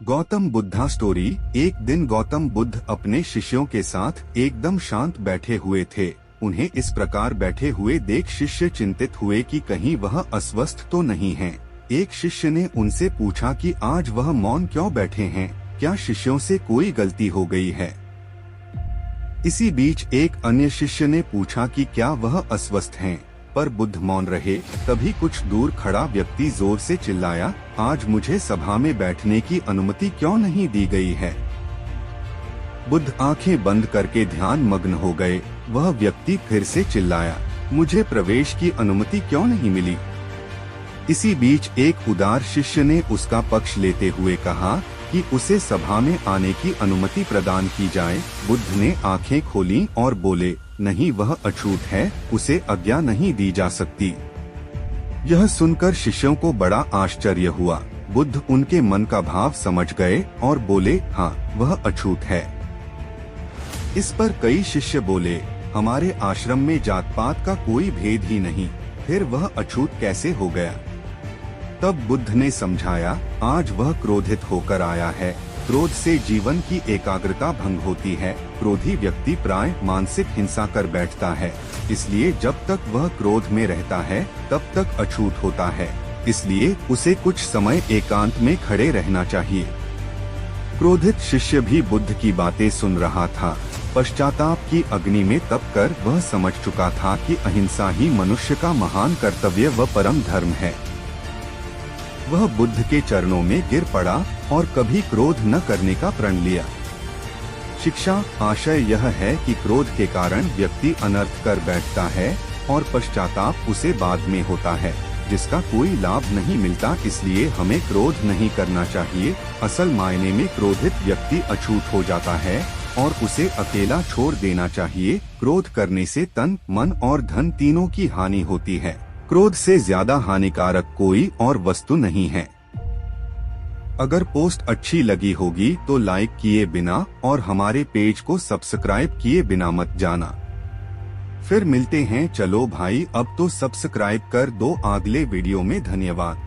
Gautam Buddha story. एक दिन गौतम बुद्ध अपने शिष्यों के साथ एकदम शांत बैठे हुए थे। उन्हें इस प्रकार बैठे हुए देख शिष्य चिंतित हुए कि कहीं वह अस्वस्थ तो नहीं हैं। एक शिष्य ने उनसे पूछा कि आज वह मौन क्यों बैठे हैं, क्या शिष्यों से कोई गलती हो गई है। इसी बीच एक अन्य शिष्य ने पूछा कि क्या वह अस्वस्थ हैं, पर बुद्ध मौन रहे। तभी कुछ दूर खड़ा व्यक्ति जोर से चिल्लाया, आज मुझे सभा में बैठने की अनुमति क्यों नहीं दी गई है। बुद्ध आंखें बंद करके ध्यान मग्न हो गए। वह व्यक्ति फिर से चिल्लाया, मुझे प्रवेश की अनुमति क्यों नहीं मिली। इसी बीच एक उदार शिष्य ने उसका पक्ष लेते हुए कहा कि उसे सभा में आने की अनुमति प्रदान की जाए। बुद्ध ने आंखें खोलीं और बोले, नहीं, वह अछूत है, उसे आज्ञा नहीं दी जा सकती। यह सुनकर शिष्यों को बड़ा आश्चर्य हुआ। बुद्ध उनके मन का भाव समझ गए और बोले, हाँ, वह अछूत है। इस पर कई शिष्य बोले, हमारे आश्रम में जात पात का कोई भेद ही नहीं, फिर वह अछूत कैसे हो गया। तब बुद्ध ने समझाया, आज वह क्रोधित होकर आया है। क्रोध से जीवन की एकाग्रता भंग होती है। क्रोधी व्यक्ति प्राय मानसिक हिंसा कर बैठता है। इसलिए जब तक वह क्रोध में रहता है तब तक अछूत होता है। इसलिए उसे कुछ समय एकांत में खड़े रहना चाहिए। क्रोधित शिष्य भी बुद्ध की बातें सुन रहा था। पश्चाताप की अग्नि में तप कर वह समझ चुका था कि अहिंसा ही मनुष्य का महान कर्तव्य व परम धर्म है। वह बुद्ध के चरणों में गिर पड़ा और कभी क्रोध न करने का प्रण लिया। शिक्षा आशय यह है कि क्रोध के कारण व्यक्ति अनर्थ कर बैठता है और पश्चाताप उसे बाद में होता है, जिसका कोई लाभ नहीं मिलता। इसलिए हमें क्रोध नहीं करना चाहिए। असल मायने में क्रोधित व्यक्ति अछूत हो जाता है और उसे अकेला छोड़ देना चाहिए। क्रोध करने से तन, मन और धन तीनों की हानि होती है। क्रोध से ज्यादा हानिकारक कोई और वस्तु नहीं है। अगर पोस्ट अच्छी लगी होगी तो लाइक किए बिना और हमारे पेज को सब्सक्राइब किए बिना मत जाना। फिर मिलते हैं। चलो भाई, अब तो सब्सक्राइब कर दो। अगले वीडियो में धन्यवाद।